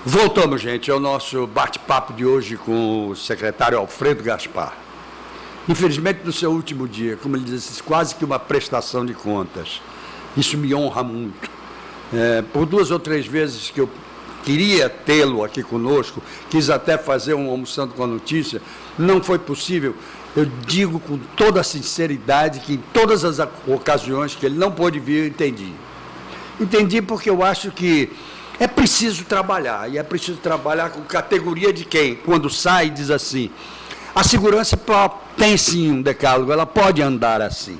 Voltamos, gente, ao nosso bate-papo de hoje com o secretário Alfredo Gaspar. Infelizmente, no seu último dia, como ele disse, quase que uma prestação de contas. Isso me honra muito. Por 2 ou 3 vezes que eu queria tê-lo aqui conosco, quis até fazer um Almoçando com a Notícia, não foi possível. Eu digo com toda a sinceridade que em todas as ocasiões que ele não pôde vir, eu entendi. Entendi porque eu acho que é preciso trabalhar, e é preciso trabalhar com categoria de quem, quando sai, diz assim, a segurança tem sim um decálogo, ela pode andar assim.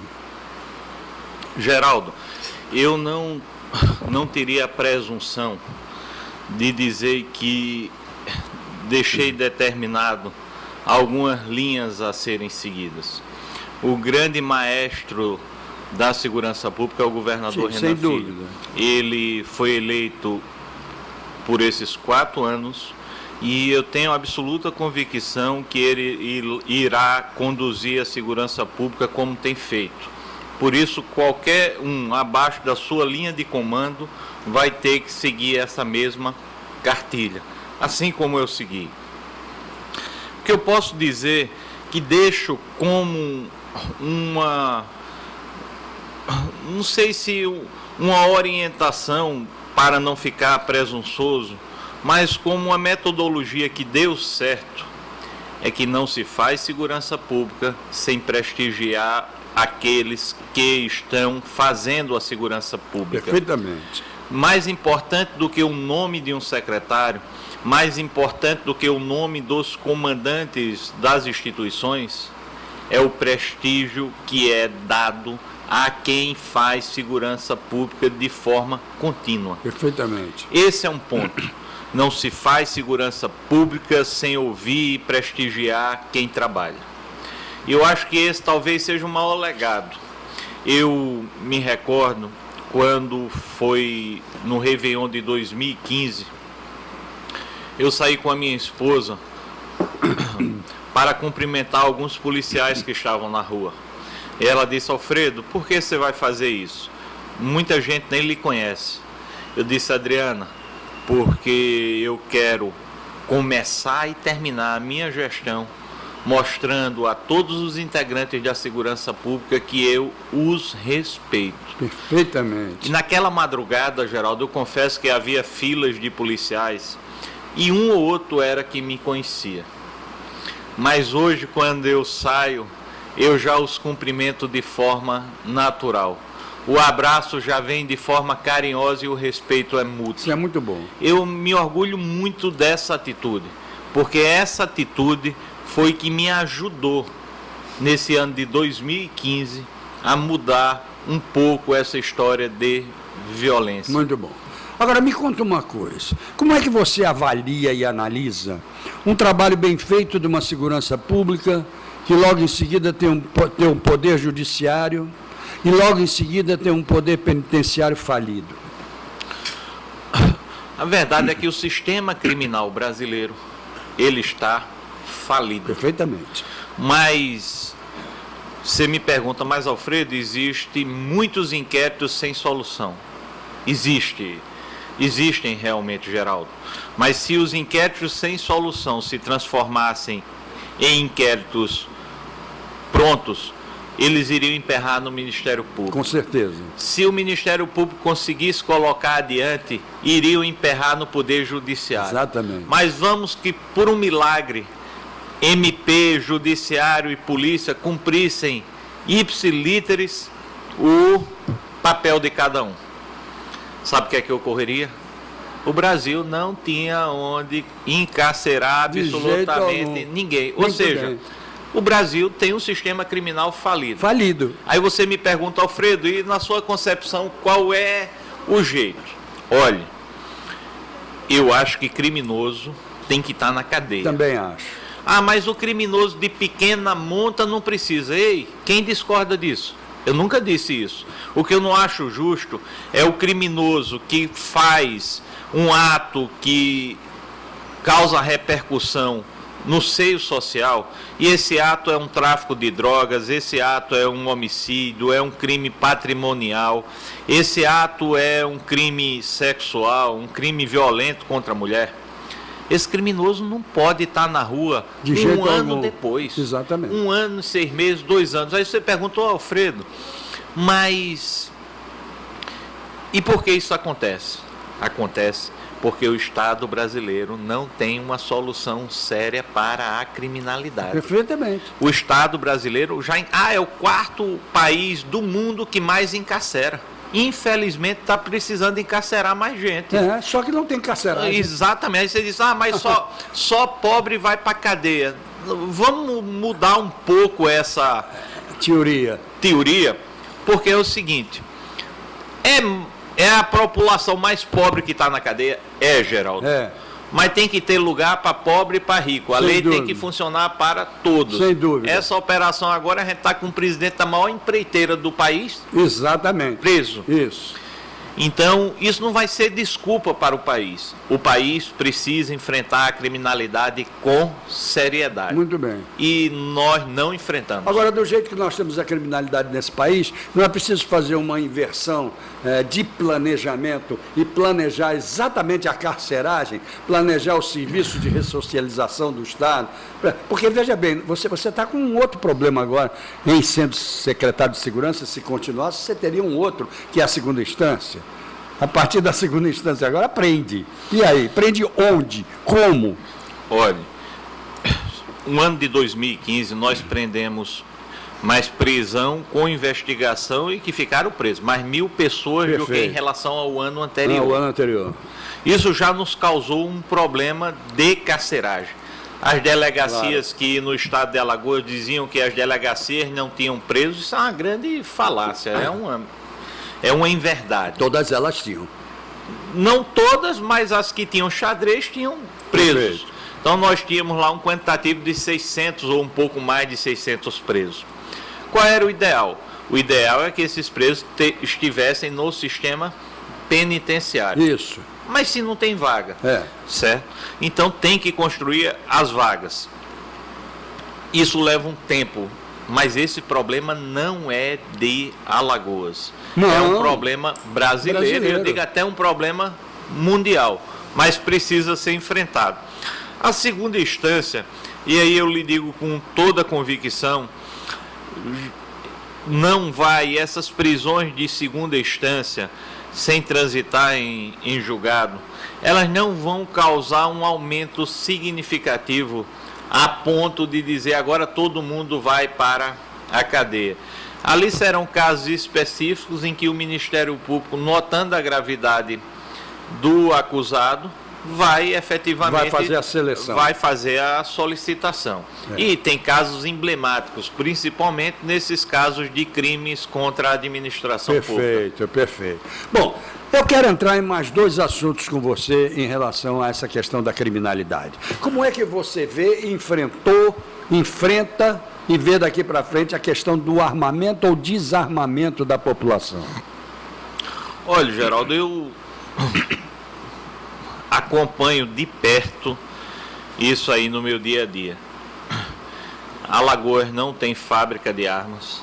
Geraldo, eu não teria a presunção de dizer que deixei determinado algumas linhas a serem seguidas. O grande maestro da segurança pública é o governador Renan Filho. Sem dúvida. Ele foi eleito por esses 4 anos e eu tenho absoluta convicção que ele irá conduzir a segurança pública como tem feito. Por isso, qualquer um abaixo da sua linha de comando vai ter que seguir essa mesma cartilha, assim como eu segui. O que eu posso dizer que deixo como não sei se uma orientação para não ficar presunçoso, mas como uma metodologia que deu certo, é que não se faz segurança pública sem prestigiar aqueles que estão fazendo a segurança pública. Perfeitamente. Mais importante do que o nome de um secretário, mais importante do que o nome dos comandantes das instituições, é o prestígio que é dado a quem faz segurança pública de forma contínua. Perfeitamente. Esse é um ponto. Não se faz segurança pública sem ouvir e prestigiar quem trabalha. E eu acho que esse talvez seja o maior legado. Eu me recordo quando foi no Réveillon de 2015, eu saí com a minha esposa para cumprimentar alguns policiais que estavam na rua. E ela disse: Alfredo, por que você vai fazer isso? Muita gente nem lhe conhece. Eu disse: Adriana, porque eu quero começar e terminar a minha gestão mostrando a todos os integrantes da segurança pública que eu os respeito. Perfeitamente. E naquela madrugada, Geraldo, eu confesso que havia filas de policiais e um ou outro era que me conhecia. Mas hoje, quando eu saio, eu já os cumprimento de forma natural. O abraço já vem de forma carinhosa e o respeito é mútuo. Isso é muito bom. Eu me orgulho muito dessa atitude, porque essa atitude foi que me ajudou, nesse ano de 2015, a mudar um pouco essa história de violência. Muito bom. Agora, me conta uma coisa. Como é que você avalia e analisa um trabalho bem feito de uma segurança pública, que logo em seguida tem um poder judiciário e logo em seguida tem um poder penitenciário falido? A verdade é que o sistema criminal brasileiro, ele está falido. Perfeitamente. Mas você me pergunta: mas Alfredo, existem muitos inquéritos sem solução. Existem realmente, Geraldo. Mas se os inquéritos sem solução se transformassem em inquéritos prontos, eles iriam emperrar no Ministério Público. Com certeza. Se o Ministério Público conseguisse colocar adiante, iriam emperrar no Poder Judiciário. Exatamente. Mas vamos que, por um milagre, MP, Judiciário e Polícia cumprissem ipsilíteres o papel de cada um. Sabe o que é que ocorreria? O Brasil não tinha onde encarcerar absolutamente ninguém. Ou seja, o Brasil tem um sistema criminal falido. Falido. Aí você me pergunta: Alfredo, e na sua concepção, qual é o jeito? Olha, eu acho que criminoso tem que estar na cadeia. Também acho. Ah, mas o criminoso de pequena monta não precisa. Ei, quem discorda disso? Eu nunca disse isso. O que eu não acho justo é o criminoso que faz um ato que causa repercussão no seio social, e esse ato é um tráfico de drogas, esse ato é um homicídio, é um crime patrimonial, esse ato é um crime sexual, um crime violento contra a mulher. Esse criminoso não pode estar na rua de jeito um ano algum. depois. Exatamente. 1 ano, 6 meses, 2 anos. Aí você perguntou, Alfredo, mas e por que isso acontece? Acontece porque o Estado brasileiro não tem uma solução séria para a criminalidade. Perfeitamente. O Estado brasileiro é o 4º país do mundo que mais encarcera. Infelizmente está precisando encarcerar mais gente. Só que não tem carceragem. Exatamente. Aí você diz, mas só pobre vai para a cadeia. Vamos mudar um pouco essa teoria, porque é o seguinte, é a população mais pobre que está na cadeia, Geraldo. Mas tem que ter lugar para pobre e para rico. A lei tem que funcionar para todos. Sem dúvida. Essa operação agora, a gente está com o presidente da maior empreiteira do país. Exatamente. Preso. Isso. Então, isso não vai ser desculpa para o país. O país precisa enfrentar a criminalidade com seriedade. Muito bem. E nós não enfrentamos. Agora, do jeito que nós temos a criminalidade nesse país, não é preciso fazer uma inversão de planejamento e planejar exatamente a carceragem, planejar o serviço de ressocialização do Estado. Porque, veja bem, você está com um outro problema agora, em sendo secretário de Segurança, se continuasse, você teria um outro, que é a segunda instância. A partir da segunda instância agora, prende. E aí? Prende onde? Como? Olha, no ano de 2015, nós prendemos mais prisão com investigação e que ficaram presos, mais 1.000 pessoas do que em relação ao ano anterior. Ao ano anterior. Isso já nos causou um problema de carceragem. As delegacias que no estado de Alagoas diziam que as delegacias não tinham presos, isso é uma grande falácia, é uma inverdade. Todas elas tinham. Não todas, mas as que tinham xadrez tinham presos. Perfeito. Então nós tínhamos lá um quantitativo de 600 ou um pouco mais de 600 presos. Qual era o ideal? O ideal é que esses presos estivessem no sistema penitenciário. Isso. Mas se não tem vaga, certo? Então tem que construir as vagas. Isso leva um tempo, mas esse problema não é de Alagoas. Não. É um problema brasileiro, eu digo até um problema mundial, mas precisa ser enfrentado. A segunda instância, e aí eu lhe digo com toda a convicção, não vai, essas prisões de segunda instância, sem transitar em julgado, elas não vão causar um aumento significativo a ponto de dizer agora todo mundo vai para a cadeia. Ali serão casos específicos em que o Ministério Público, notando a gravidade do acusado, vai efetivamente fazer a seleção, vai fazer a solicitação. E tem casos emblemáticos, principalmente nesses casos de crimes contra a administração pública. Perfeito. Bom, eu quero entrar em mais 2 assuntos com você em relação a essa questão da criminalidade. Como é que você enfrenta e vê daqui para frente a questão do armamento ou desarmamento da população? Olha, Geraldo, eu acompanho de perto isso aí no meu dia a dia. Alagoas não tem fábrica de armas.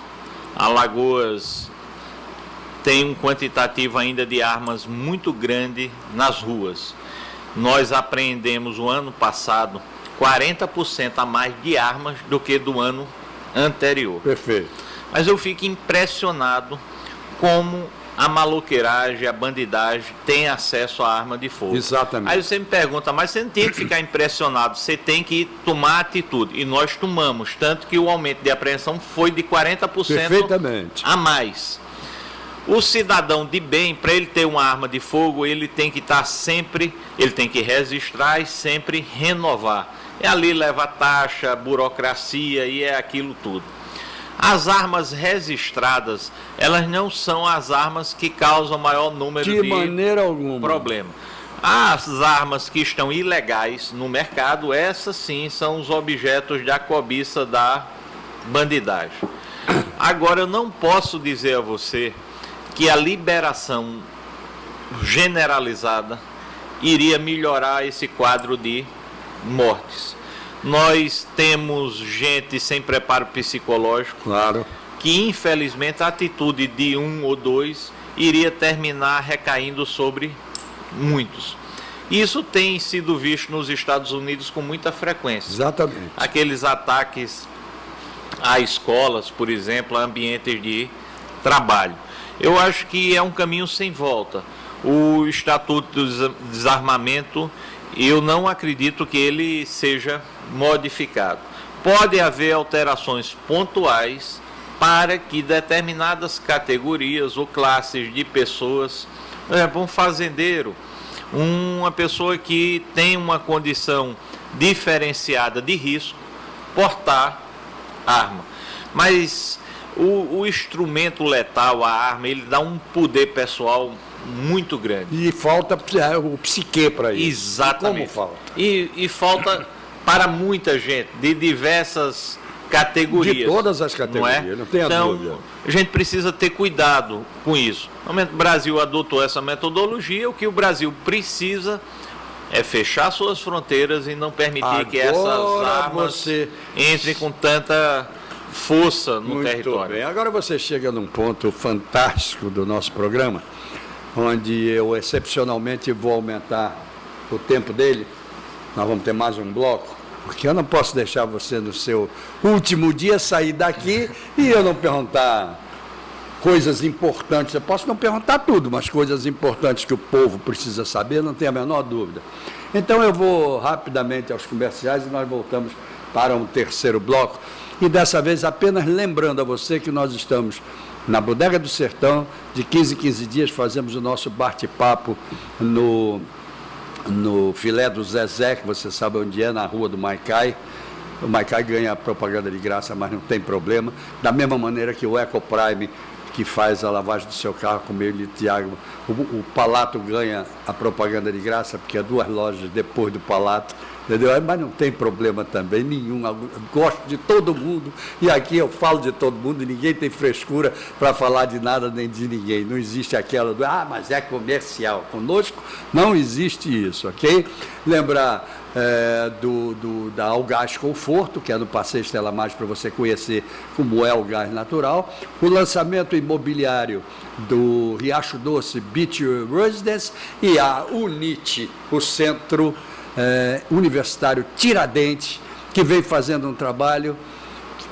Alagoas tem um quantitativo ainda de armas muito grande nas ruas. Nós apreendemos o ano passado 40% a mais de armas do que do ano anterior. Perfeito. Mas eu fico impressionado como a maloqueiragem, a bandidagem tem acesso à arma de fogo. Exatamente. Aí você me pergunta, mas você não tem que ficar impressionado, você tem que tomar atitude. E nós tomamos, tanto que o aumento de apreensão foi de 40% a mais. O cidadão de bem, para ele ter uma arma de fogo, ele tem que estar sempre, ele tem que registrar e sempre renovar. E ali leva taxa, burocracia e é aquilo tudo. As armas registradas, elas não são as armas que causam maior número de maneira alguma problema. As armas que estão ilegais no mercado, essas sim são os objetos da cobiça da bandidagem. Agora, eu não posso dizer a você que a liberação generalizada iria melhorar esse quadro de mortes. Nós temos gente sem preparo psicológico, que infelizmente a atitude de 1 ou 2 iria terminar recaindo sobre muitos. Isso tem sido visto nos Estados Unidos com muita frequência. Exatamente. Aqueles ataques a escolas, por exemplo, a ambientes de trabalho. Eu acho que é um caminho sem volta. O Estatuto do Desarmamento, eu não acredito que ele seja modificado. Pode haver alterações pontuais para que determinadas categorias ou classes de pessoas, por exemplo, um fazendeiro, uma pessoa que tem uma condição diferenciada de risco, portar arma. Mas o instrumento letal, a arma, ele dá um poder pessoal muito grande. E falta o psique para isso. Exatamente. E como falta? E falta para muita gente, de diversas categorias. De todas as categorias, não tenha então, dúvida. A gente precisa ter cuidado com isso. No momento que o Brasil adotou essa metodologia, o que o Brasil precisa é fechar suas fronteiras e não permitir que essas armas entrem com tanta força no território. Muito bem. Agora você chega num ponto fantástico do nosso programa, onde eu excepcionalmente vou aumentar o tempo dele. Nós vamos ter mais um bloco, porque eu não posso deixar você no seu último dia sair daqui e eu não perguntar coisas importantes. Eu posso não perguntar tudo, mas coisas importantes que o povo precisa saber, não tem a menor dúvida. Então eu vou rapidamente aos comerciais e nós voltamos para um terceiro bloco. E dessa vez apenas lembrando a você que nós estamos na Bodega do Sertão, de 15 em 15 dias fazemos o nosso bate-papo no Filé do Zezé, que você sabe onde é, na rua do Maicai. O Maicai ganha propaganda de graça, mas não tem problema. Da mesma maneira que o Ecoprime, que faz a lavagem do seu carro com meio litro de água, o Palato ganha a propaganda de graça, porque é 2 lojas depois do Palato, entendeu? Mas não tem problema também nenhum. Eu gosto de todo mundo e aqui eu falo de todo mundo e ninguém tem frescura para falar de nada nem de ninguém. Não existe aquela do, mas é comercial. Conosco não existe isso, ok? Lembrar da Algás Conforto, que é no Passeio Estela Maris, para você conhecer como é o gás natural. O lançamento imobiliário do Riacho Doce Beach Residence e a UNIT, o Centro Universitário Tiradentes, que vem fazendo um trabalho.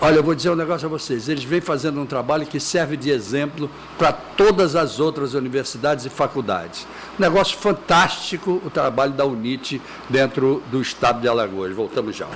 Olha, eu vou dizer um negócio a vocês, eles vêm fazendo um trabalho que serve de exemplo para todas as outras universidades e faculdades. Um negócio fantástico o trabalho da UNIT dentro do estado de Alagoas. Voltamos já.